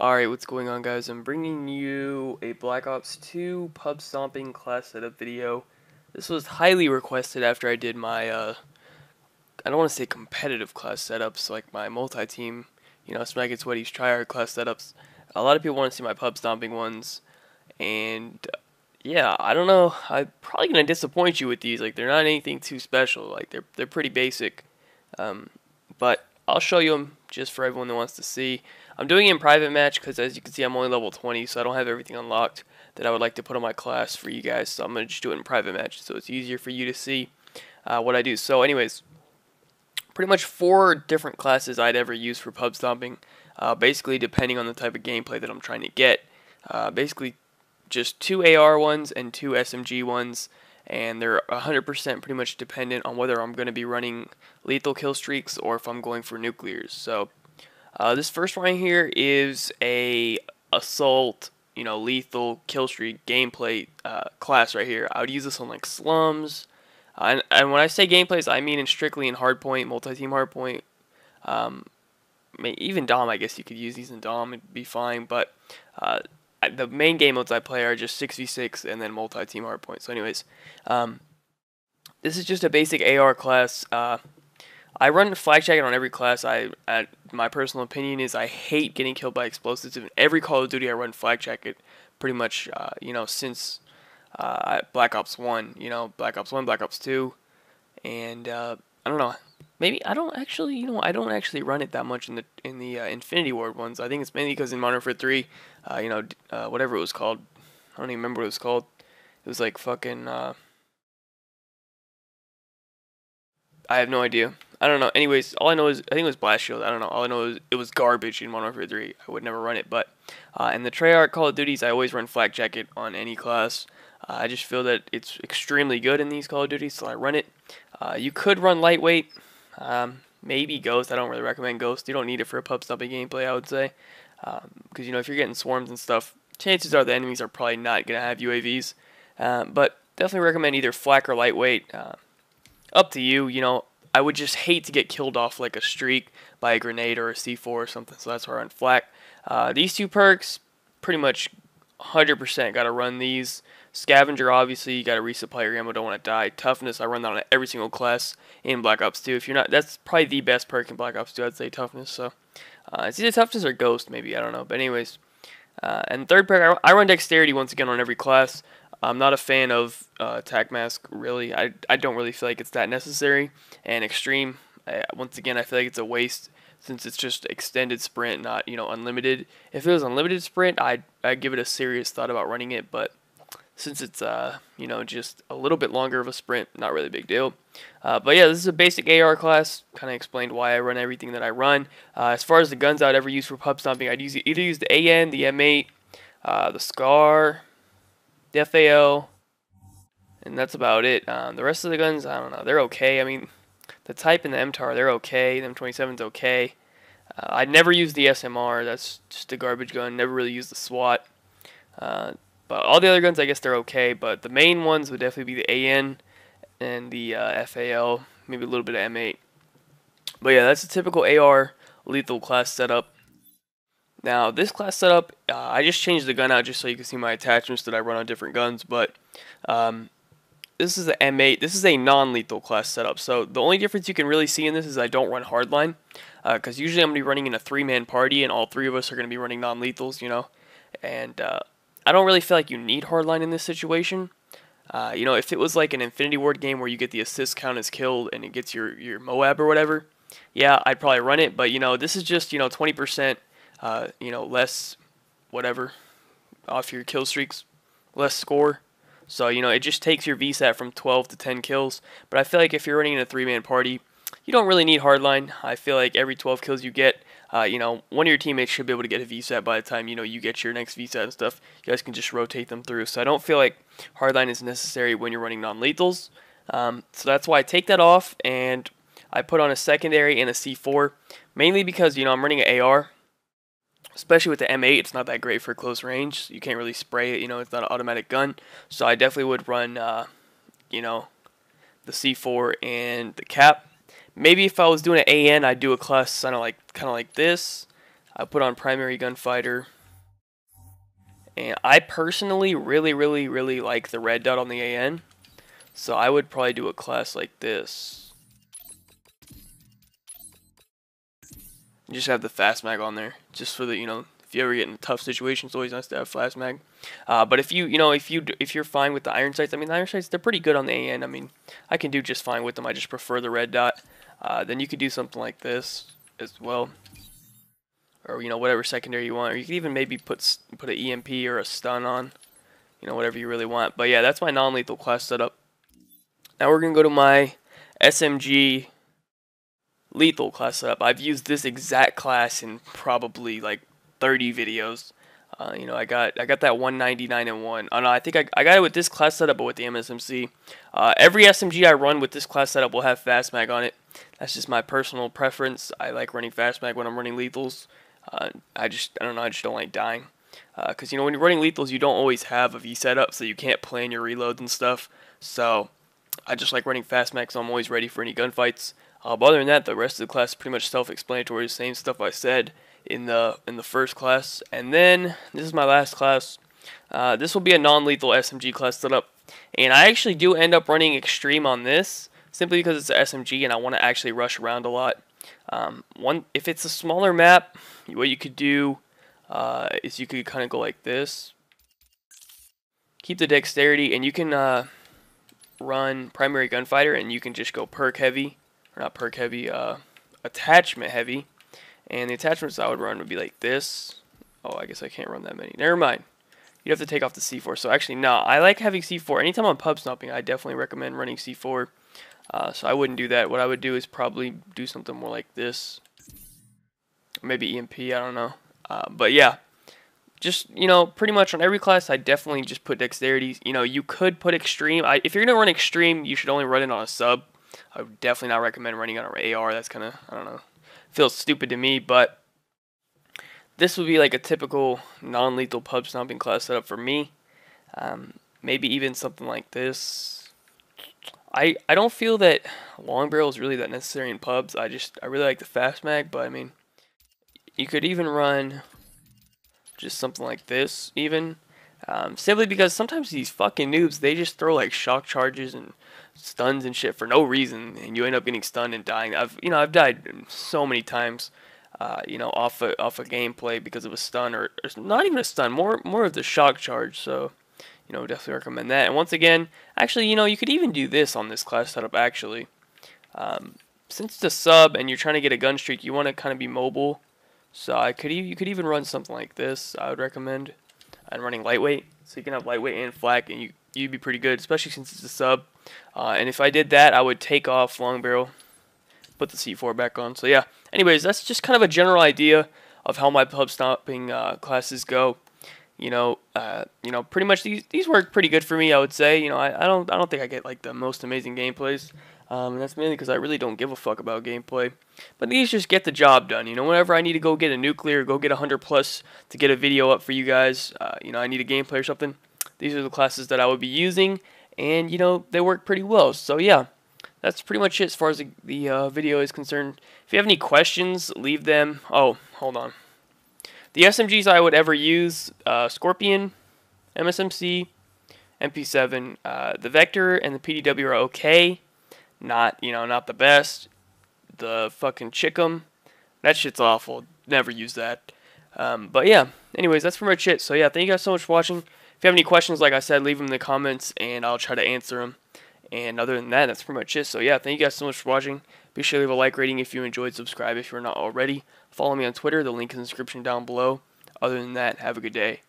Alright, what's going on, guys? I'm bringing you a Black Ops 2 pub stomping class setup video. This was highly requested after I did my, I don't want to say competitive class setups, like my multi-team, Smack It Sweaty's tryhard class setups. A lot of people want to see my pub stomping ones, and yeah, I don't know, I'm probably going to disappoint you with these. Like, they're not anything too special, like, they're pretty basic, but I'll show you them just for everyone that wants to see. I'm doing it in private match because, as you can see, I'm only level 20, so I don't have everything unlocked that I would like to put on my class for you guys. So I'm going to just do it in private match so it's easier for you to see what I do. So anyways, pretty much 4 different classes I'd ever use for pub stomping, basically depending on the type of gameplay that I'm trying to get. Basically just 2 AR ones and 2 SMG ones, and they're 100% pretty much dependent on whether I'm going to be running lethal kill streaks or if I'm going for nuclears. So this first one here is a assault, lethal kill streak gameplay class right here. I would use this on like slums, and when I say gameplays, I mean strictly in hardpoint, multi-team hardpoint. Even Dom, I guess you could use these in Dom, it'd be fine. But the main game modes I play are just 6v6 and then multi-team hardpoint. So anyways, this is just a basic AR class. I run Flak Jacket on every class. My personal opinion is I hate getting killed by explosives. In every Call of Duty, I run Flak Jacket pretty much, since Black Ops 1. Black Ops 1, Black Ops 2, and I don't know. Maybe I don't actually, I don't actually run it that much in the Infinity Ward ones. I think it's mainly because in Modern Warfare 3, whatever it was called, I don't even remember what it was called. It was like fucking. I have no idea. I don't know. Anyways, all I know is I think it was Blast Shield. I don't know. All I know is it was garbage in Modern Warfare 3. I would never run it. But in the Treyarch Call of Duties, I always run Flak Jacket on any class. I just feel that it's extremely good in these Call of Duties, so I run it. You could run Lightweight, maybe Ghost. I don't really recommend Ghost. You don't need it for a pub stomping gameplay, I would say, because if you're getting swarms and stuff, chances are the enemies are probably not gonna have UAVs. But definitely recommend either Flak or Lightweight. Up to you. I would just hate to get killed off like a streak by a grenade or a C4 or something, so that's why I run Flak. These 2 perks, pretty much 100% got to run these. Scavenger, obviously, you got to resupply your ammo, don't want to die. Toughness, I run that on every single class in Black Ops 2. If you're not, that's probably the best perk in Black Ops 2, I'd say Toughness. So it's either Toughness or Ghost, maybe, I don't know. But anyways, and third perk, I run Dexterity once again on every class. I'm not a fan of Attack Mask, really. I don't really feel like it's that necessary. And Extreme, once again, I feel like it's a waste since it's just extended sprint, not, unlimited. If it was unlimited sprint, I'd give it a serious thought about running it. But since it's, just a little bit longer of a sprint, not really a big deal. But yeah, this is a basic AR class. Kind of explained why I run everything that I run. As far as the guns I'd ever use for pub stomping, I'd either use the AN, the M8, the SCAR, the FAL, and that's about it. The rest of the guns, I don't know, they're okay. I mean, the Type and the MTAR, they're okay. The M27's okay. I'd never use the SMR. That's just a garbage gun. Never really used the SWAT. But all the other guns, I guess they're okay. But the main ones would definitely be the AN and the FAL, maybe a little bit of M8. But yeah, that's a typical AR lethal class setup. Now, this class setup, I just changed the gun out just so you can see my attachments that I run on different guns, but this is the M8. This is a non-lethal class setup, so the only difference you can really see in this is I don't run hardline, because usually I'm going to be running in a 3-man party, and all 3 of us are going to be running non-lethals, and I don't really feel like you need hardline in this situation. If it was like an Infinity Ward game where you get the assist count as killed and it gets your Moab or whatever, yeah, I'd probably run it, but, this is just, 20%, less whatever off your kill streaks, less score. So, it just takes your VSAT from 12 to 10 kills. But I feel like if you're running in a 3-man party, you don't really need hardline. I feel like every 12 kills you get, one of your teammates should be able to get a VSAT by the time, you get your next VSAT and stuff. You guys can just rotate them through. So I don't feel like hardline is necessary when you're running non-lethals. So that's why I take that off and I put on a secondary and a C4. Mainly because, I'm running an AR. Especially with the M8, it's not that great for close range. You can't really spray it, it's not an automatic gun. So I definitely would run, the C4 and the cap. Maybe if I was doing an AN, I'd do a class kind of like this. I put on primary gunfighter. And I personally really like the red dot on the AN. So I would probably do a class like this. Just have the fast mag on there, just for the, if you ever get in a tough situation, it's always nice to have fast mag. But if you're fine with the iron sights, I mean, the iron sights, they're pretty good on the AN. I mean, I can do just fine with them. I just prefer the red dot. Then you could do something like this as well, or whatever secondary you want, or you could even maybe put an EMP or a stun on, whatever you really want. But yeah, that's my non-lethal class setup. Now we're gonna go to my SMG lethal class setup. I've used this exact class in probably like 30 videos. I got that 199 and 1. Oh no, I think I got it with this class setup, but with the MSMC. Every SMG I run with this class setup will have fast mag on it. That's just my personal preference. I like running fast mag when I'm running lethals. I don't know, I just don't like dying. Because when you're running lethals, you don't always have a V setup, so you can't plan your reloads and stuff. So I just like running fast mag, so I'm always ready for any gunfights. But other than that, the rest of the class is pretty much self-explanatory. The same stuff I said in the first class. And then this is my last class. This will be a non-lethal SMG class setup, and I actually do end up running extreme on this simply because it's an SMG and I want to actually rush around a lot. If it's a smaller map, what you could do is you could kind of go like this. Keep the dexterity, and you can run primary gunfighter, and you can just go perk heavy. Or not perk heavy, attachment heavy. And the attachments I would run would be like this. Oh, I guess I can't run that many. Never mind. You'd have to take off the C4. So actually, no, I like having C4. Anytime I'm pub stomping, I definitely recommend running C4. So I wouldn't do that. What I would do is probably do something more like this. Maybe EMP, I don't know. But yeah, just, pretty much on every class, I definitely just put dexterity. You could put extreme. If you're going to run extreme, you should only run it on a sub. I would definitely not recommend running on an AR. That's kind of, I don't know, feels stupid to me. But this would be like a typical non-lethal pub stomping class setup for me. Maybe even something like this. I don't feel that long barrel is really that necessary in pubs. I really like the fast mag, but I mean, you could even run just something like this even. Simply because sometimes these fucking noobs, they just throw like shock charges and stuns and shit for no reason, and you end up getting stunned and dying. I've died so many times, off a gameplay because of a stun, or not even a stun, more of the shock charge. So, definitely recommend that. And once again, actually, you could even do this on this class setup. Actually, since it's a sub and you're trying to get a gun streak, you want to kind of be mobile. So you could even run something like this. I would recommend. And running lightweight, so you can have lightweight and flak, and you'd be pretty good, especially since it's a sub. And if I did that, I would take off long barrel, put the C4 back on. So yeah, anyways, that's just kind of a general idea of how my pub stomping classes go. Pretty much these work pretty good for me, I would say. I don't think I get like the most amazing gameplays. And that's mainly because I really don't give a fuck about gameplay. But these just get the job done. Whenever I need to go get a nuclear, go get 100 plus to get a video up for you guys, I need a gameplay or something. These are the classes that I would be using, and they work pretty well. So yeah, that's pretty much it as far as the video is concerned. If you have any questions, leave them. Oh, hold on. The SMGs I would ever use: Scorpion, MSMC, MP7. The Vector and the PDW are okay. Not the best. The fucking Chickum, that shit's awful. Never use that. But yeah, anyways, that's pretty much it. So yeah, thank you guys so much for watching. If you have any questions, like I said, leave them in the comments, and I'll try to answer them. And other than that, that's pretty much it. So yeah, thank you guys so much for watching. Be sure to leave a like rating if you enjoyed. Subscribe if you're not already. Follow me on Twitter. The link is in the description down below. Other than that, have a good day.